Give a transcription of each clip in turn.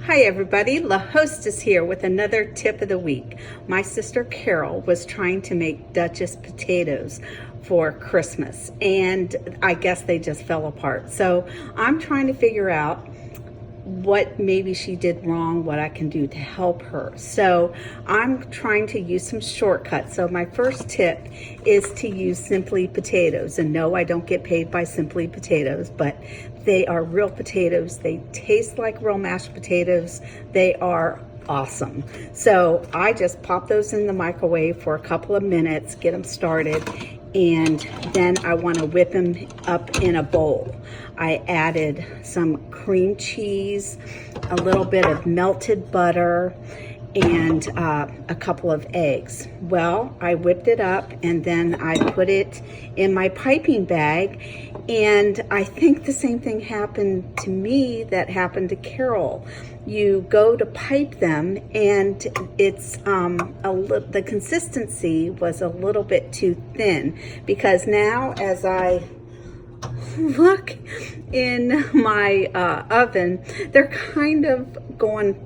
Hi everybody, LaHostess here with another tip of the week. My sister Carol was trying to make Duchess potatoes for Christmas and I guess they just fell apart. So I'm trying to figure out what maybe she did wrong, what I can do to help her. So I'm trying to use some shortcuts. So my first tip is to use Simply Potatoes. And no, I don't get paid by Simply Potatoes, but they are real potatoes. They taste like real mashed potatoes. They are awesome. So I just pop those in the microwave for a couple of minutes, get them started, and then I want to whip them up in a bowl. I added some cream cheese, a little bit of melted butter, and a couple of eggs. Well, I whipped it up and then I put it in my piping bag, and I think the same thing happened to me that happened to Carol. You go to pipe them and it's the consistency was a little bit too thin, because now as I look in my oven, they're kind of going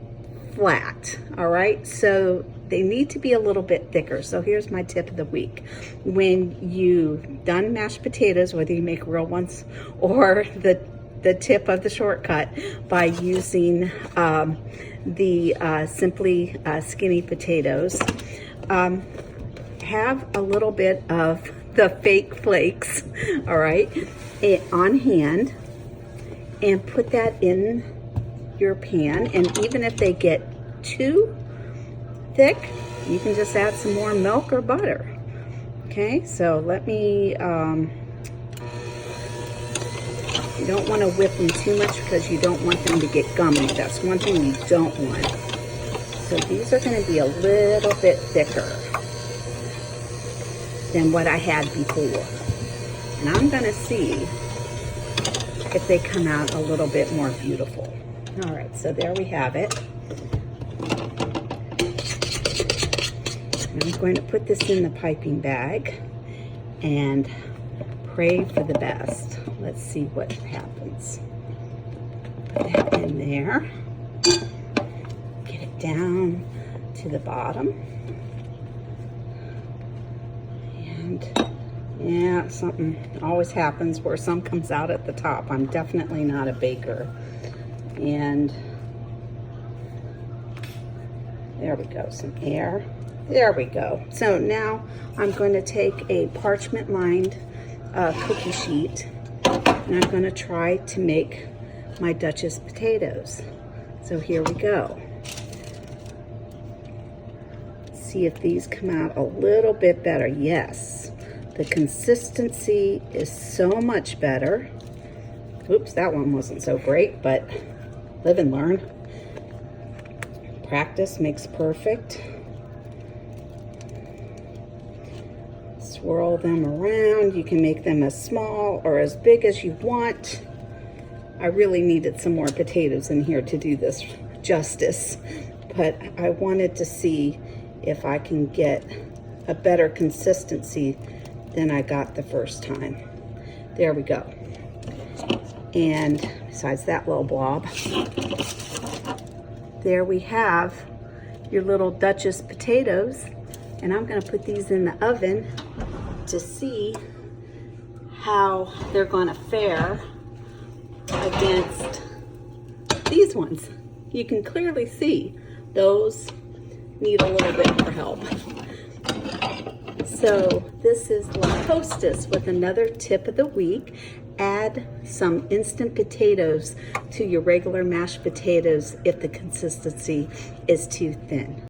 flat. All right, so they need to be a little bit thicker. So here's my tip of the week. When you've done mashed potatoes, whether you make real ones or the tip of the shortcut by using the Simply Skinny potatoes, have a little bit of the fake flakes, all right, on hand, and put that in your pan. And even if they get too thick, you can just add some more milk or butter. Okay, so let me, you don't want to whip them too much because you don't want them to get gummy. That's one thing you don't want. So these are going to be a little bit thicker than what I had before. And I'm going to see if they come out a little bit more beautiful. All right, so there we have it. I'm going to put this in the piping bag and pray for the best. Let's see what happens. Put that in there. Get it down to the bottom. And yeah, something always happens where some comes out at the top. I'm definitely not a baker. And there we go, some air. There we go. So now I'm going to take a parchment lined cookie sheet, and I'm going to try to make my Duchess potatoes. So here we go. See if these come out a little bit better. Yes, the consistency is so much better. Oops, that one wasn't so great, but live and learn. Practice makes perfect. Swirl them around. You can make them as small or as big as you want. I really needed some more potatoes in here to do this justice, but I wanted to see if I can get a better consistency than I got the first time. There we go. And besides that little blob, there we have your little Duchess potatoes. And I'm going to put these in the oven to see how they're going to fare against these ones. You can clearly see those need a little bit more help. So this is LaHostess with another tip of the week. Add some instant potatoes to your regular mashed potatoes if the consistency is too thin.